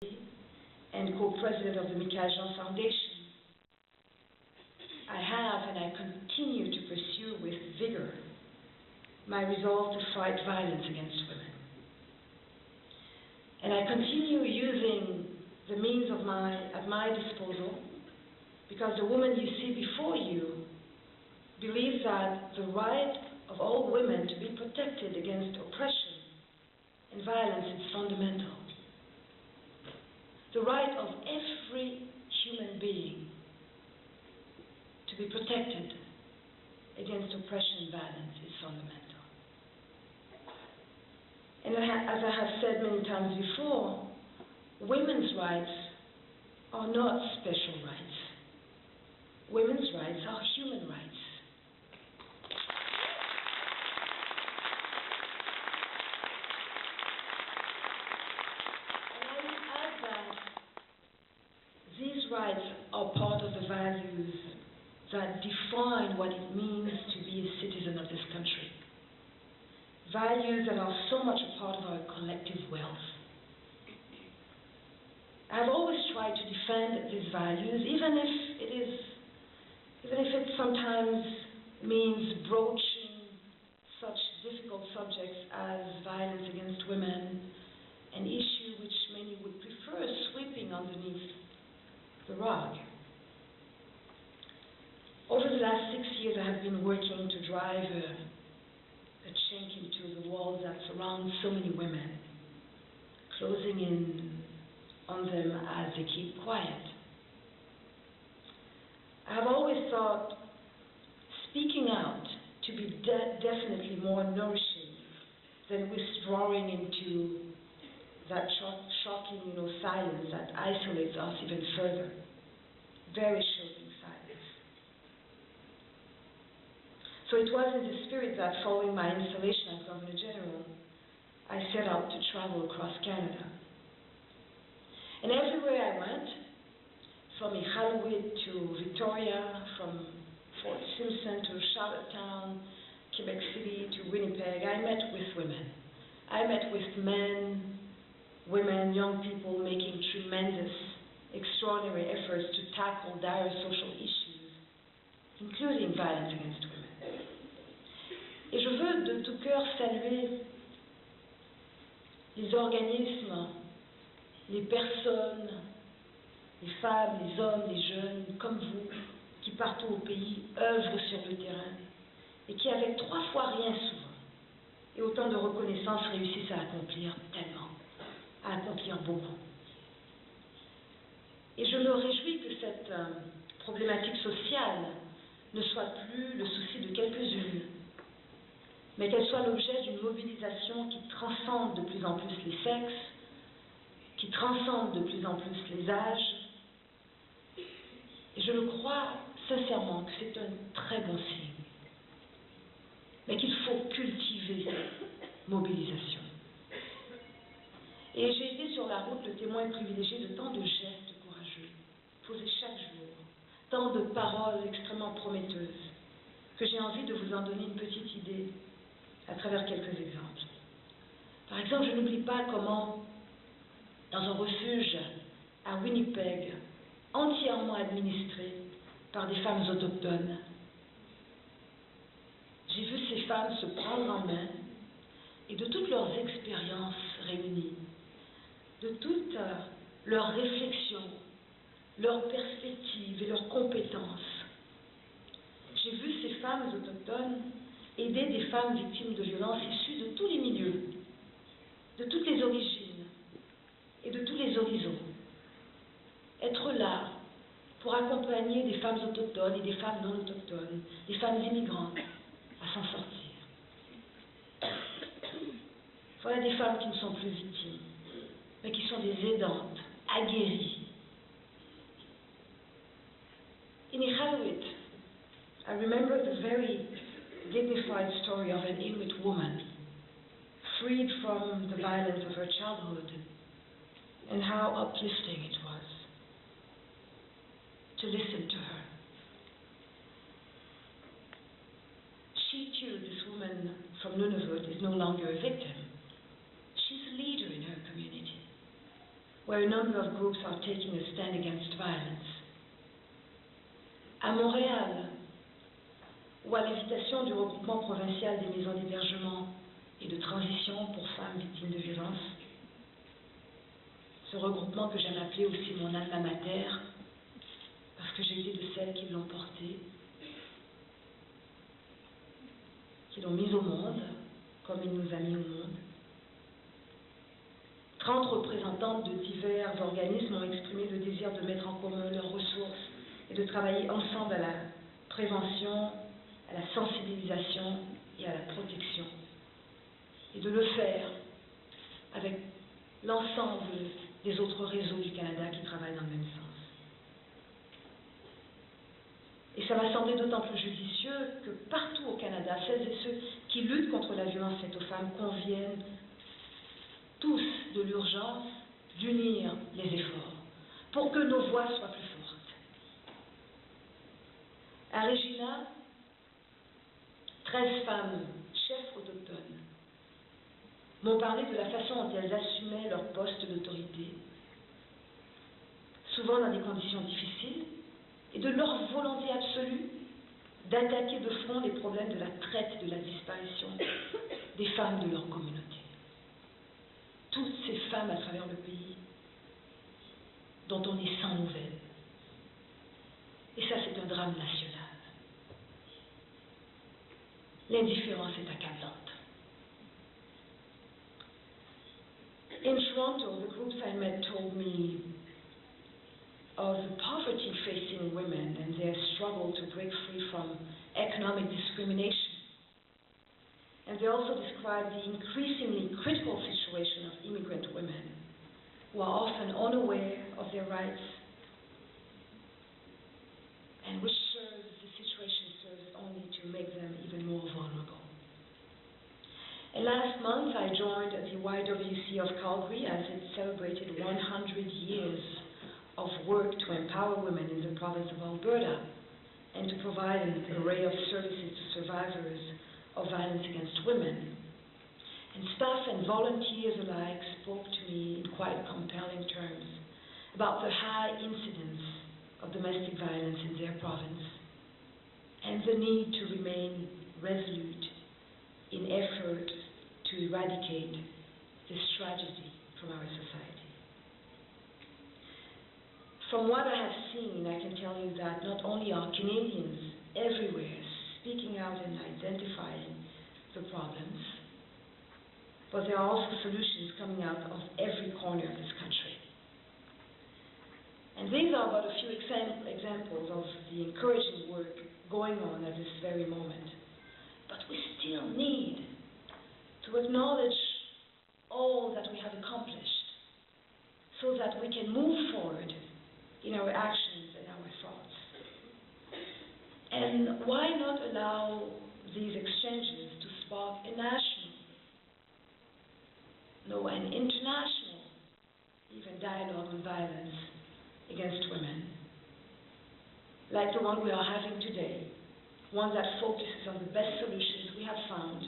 and co-president of the Michael Jean Foundation. I have and I continue to pursue with vigor my resolve to fight violence against women. And I continue using the means at my disposal, because the woman you see before you believes that the right of all women to be protected against oppression and violence is fundamental. The right of every human being to be protected against oppression and violence is fundamental. And as I have said many times before, women's rights are not special rights. Women's rights are human rights. And I would add that these rights are part of the values that define what it means to be a citizen of this country. Values that are so much a part of our collective wealth. I've always tried to defend these values, even if it sometimes means broaching such difficult subjects as violence against women, an issue which many would prefer sweeping underneath the rug. Over the last 6 years, I have been working to drive a chink into the walls that surround so many women, closing in on them as they keep quiet. I have always thought speaking out to be definitely more nourishing than withdrawing into that shocking, silence that isolates us even further. Very shocking silence. So it was in the spirit that, following my installation as Governor General, I set out to travel across Canada. And everywhere I went, from Iqaluit to Victoria, from Fort Simpson to Charlottetown, Quebec City to Winnipeg, I met with women. I met with men, women, young people making tremendous, extraordinary efforts to tackle dire social issues, including violence against women. Et je veux de tout cœur saluer les organismes, les personnes, les femmes, les hommes, les jeunes, comme vous, qui partout au pays œuvrent sur le terrain et qui, avec 3 fois rien souvent et autant de reconnaissance, réussissent à accomplir tellement, à accomplir beaucoup. Et je me réjouis que cette problématique sociale ne soit plus le souci de quelques-unes, mais qu'elle soit l'objet d'une mobilisation qui transcende de plus en plus les sexes, qui transcende de plus en plus les âges. Et je le crois sincèrement que c'est un très bon signe, mais qu'il faut cultiver cette mobilisation. Et j'ai été sur la route le témoin privilégié de tant de gestes courageux, posés chaque jour, tant de paroles extrêmement prometteuses, que j'ai envie de vous en donner une petite idée à travers quelques exemples. Par exemple, je n'oublie pas comment, dans un refuge à Winnipeg, entièrement administré par des femmes autochtones, j'ai vu ces femmes se prendre en main et de toutes leurs expériences réunies, de toutes leurs réflexions, leurs perspectives et leurs compétences. J'ai vu ces femmes autochtones aider des femmes victimes de violences issues de tous les milieux, de toutes les origines et de tous les horizons. Être là pour accompagner des femmes autochtones et des femmes non autochtones, des femmes immigrantes, à s'en sortir. Voilà des femmes qui ne sont plus victimes, mais qui sont des aidantes, aguerries. In Iqaluit, I remember the very dignified story of an Inuit woman, freed from the violence of her childhood, and how uplifting it was to listen to her. She too, this woman from Nunavut, is no longer a victim. She's a leader in her community. where a number of groups are taking a stand against violence. À Montréal, où à l'invitation du regroupement provincial des maisons d'hébergement et de transition pour femmes victimes de violences, ce regroupement que j'aime appeler aussi mon alma mater, parce que j'ai été de celles qui l'ont porté, qui l'ont mise au monde, comme il nous a mis au monde. 30 représentantes de divers organismes ont exprimé le désir de mettre en commun leurs ressources et de travailler ensemble à la prévention, à la sensibilisation et à la protection. Et de le faire avec l'ensemble des autres réseaux du Canada qui travaillent dans le même sens. Et ça m'a semblé d'autant plus judicieux que partout au Canada, celles et ceux qui luttent contre la violence faite aux femmes conviennent tous de l'urgence d'unir les efforts pour que nos voix soient plus fortes. À Regina, 13 femmes, chefs autochtones, m'ont parlé de la façon dont elles assumaient leur poste d'autorité, souvent dans des conditions difficiles, et de leur volonté absolue d'attaquer de front les problèmes de la traite et de la disparition des femmes de leur communauté. Toutes ces femmes à travers le pays dont on est sans nouvelles. Et ça, c'est un drame national. L'indifférence est accablante. In Toronto, the groups I met told me of the poverty facing women and their struggle to break free from economic discrimination. And they also described the increasingly critical situation of immigrant women who are often unaware of their rights and which the situation serves only to make them even more vulnerable. And last month I joined the YWC of Calgary as it celebrated 100 years of work to empower women in the province of Alberta and to provide an array of services to survivors of violence against women. And staff and volunteers alike spoke to me in quite compelling terms about the high incidence of domestic violence in their province and the need to remain resolute in effort to eradicate this tragedy from our society. From what I have seen, I can tell you that not only are Canadians everywhere speaking out and identifying the problems, but there are also solutions coming out of every corner of this country. And these are but a few examples of the encouraging work going on at this very moment. But we still need to acknowledge all that we have accomplished so that we can move forward in our actions and our thoughts. And why not allow these exchanges to spark a national, no, an international, even dialogue on violence against women, like the one we are having today, one that focuses on the best solutions we have found,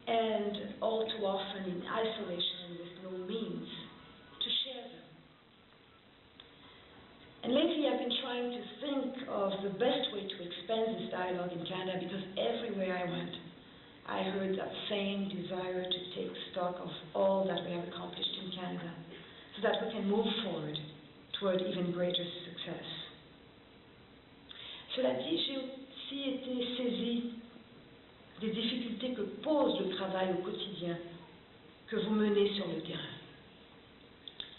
and all too often in isolation and with no means to share them. And lately I've been trying to think of the best way to expand this dialogue in Canada, because everywhere I went, I heard that same desire to take stock of all that we have accomplished in Canada so that we can move forward toward even greater success. Cela dit, j'ai aussi été saisie des difficultés que pose le travail au quotidien que vous menez sur le terrain.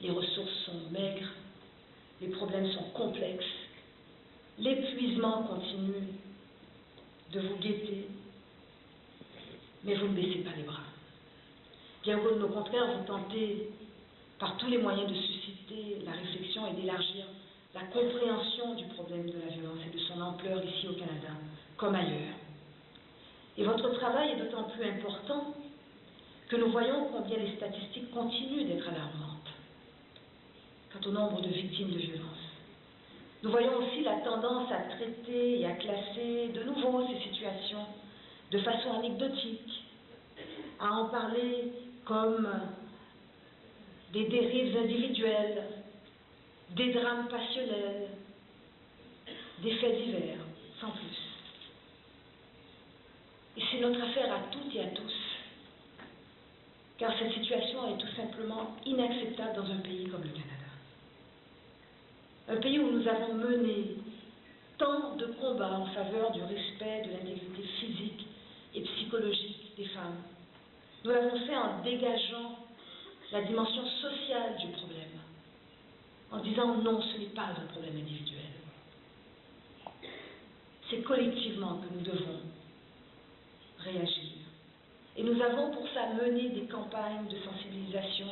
Les ressources sont maigres, les problèmes sont complexes, l'épuisement continue de vous guetter, mais vous ne baissez pas les bras. Bien au contraire, vous tentez par tous les moyens de susciter la réflexion et d'élargir la compréhension du problème de la violence et de son ampleur ici au Canada, comme ailleurs. Et votre travail est d'autant plus important que nous voyons combien les statistiques continuent d'être alarmantes quant au nombre de victimes de violences. Nous voyons aussi la tendance à traiter et à classer de nouveau ces situations de façon anecdotique, à en parler comme des dérives individuelles, des drames passionnels, des faits divers, sans plus. Et c'est notre affaire à toutes et à tous, car cette situation est tout simplement inacceptable dans un pays comme le Canada. Un pays où nous avons mené tant de combats en faveur du respect de l'intégrité physique et psychologique des femmes. Nous l'avons fait en dégageant la dimension sociale du problème, en disant non, ce n'est pas un problème individuel. C'est collectivement que nous devons réagir. Et nous avons pour ça mené des campagnes de sensibilisation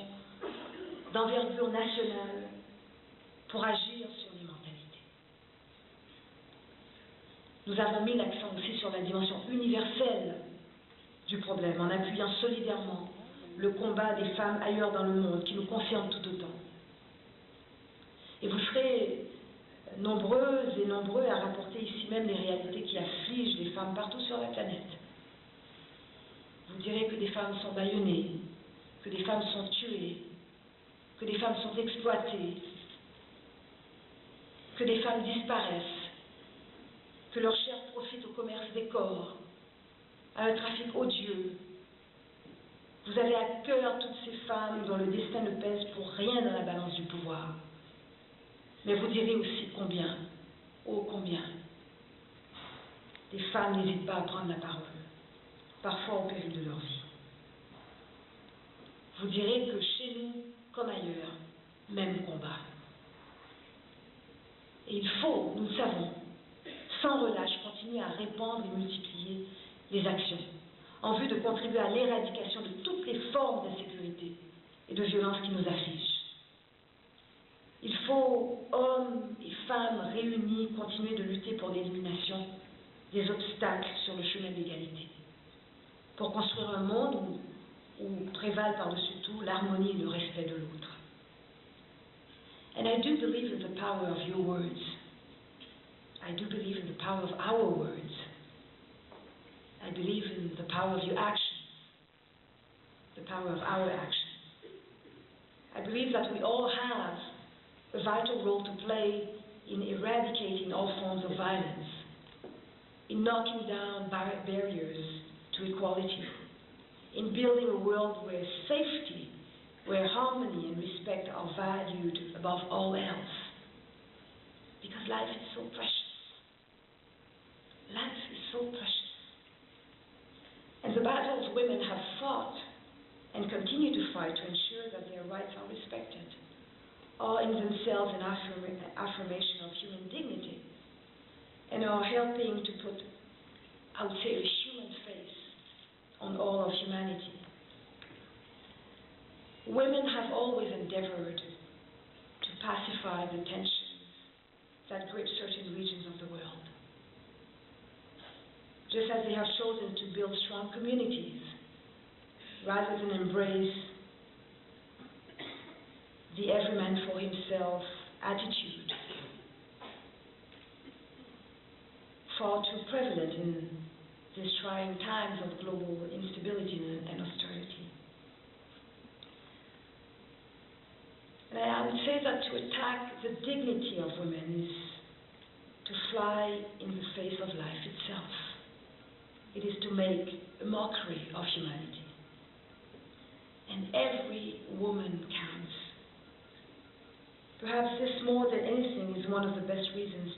d'envergure nationale pour agir sur les mentalités. Nous avons mis l'accent aussi sur la dimension universelle du problème, en appuyant solidairement le combat des femmes ailleurs dans le monde, qui nous concerne tout autant. Et vous serez nombreuses et nombreux à rapporter ici même les réalités qui affligent les femmes partout sur la planète. Vous direz que des femmes sont bâillonnées, que des femmes sont tuées, que des femmes sont exploitées, que des femmes disparaissent, que leur chair profite au commerce des corps, à un trafic odieux. Vous avez à cœur toutes ces femmes dont le destin ne pèse pour rien dans la balance du pouvoir. Mais vous direz aussi combien, oh combien, des femmes n'hésitent pas à prendre la parole, parfois au péril de leur vie. Vous direz que chez nous, comme ailleurs, même combat. Et il faut, nous le savons, sans relâche, continuer à répandre et multiplier les actions, en vue de contribuer à l'éradication de toutes les formes d'insécurité et de violence qui nous affligent. Il faut, hommes et femmes réunis, continuer de lutter pour l'élimination des obstacles sur le chemin de l'égalité, pour construire un monde où prévalent par-dessus tout l'harmonie et le respect de l'autre. And I do believe in the power of your words. I do believe in the power of our words. I believe in the power of your actions, the power of our actions. I believe that we all have a vital role to play in eradicating all forms of violence, in knocking down barriers to equality, in building a world where safety, where harmony and respect are valued above all else. Because life is so precious. Life is so precious. And the battles women have fought and continue to fight to ensure that their rights are respected are in themselves an affirmation of human dignity and are helping to put, I would say, a human face on all of humanity. Women have always endeavored to pacify the tensions that grip certain regions of the world, just as they have chosen to build strong communities rather than embrace the every man for himself attitude, far too prevalent in these trying times of global instability and austerity. And I would say that to attack the dignity of women is to fly in the face of life itself. It is to make a mockery of humanity. And every woman counts. Perhaps this more than anything is one of the best reasons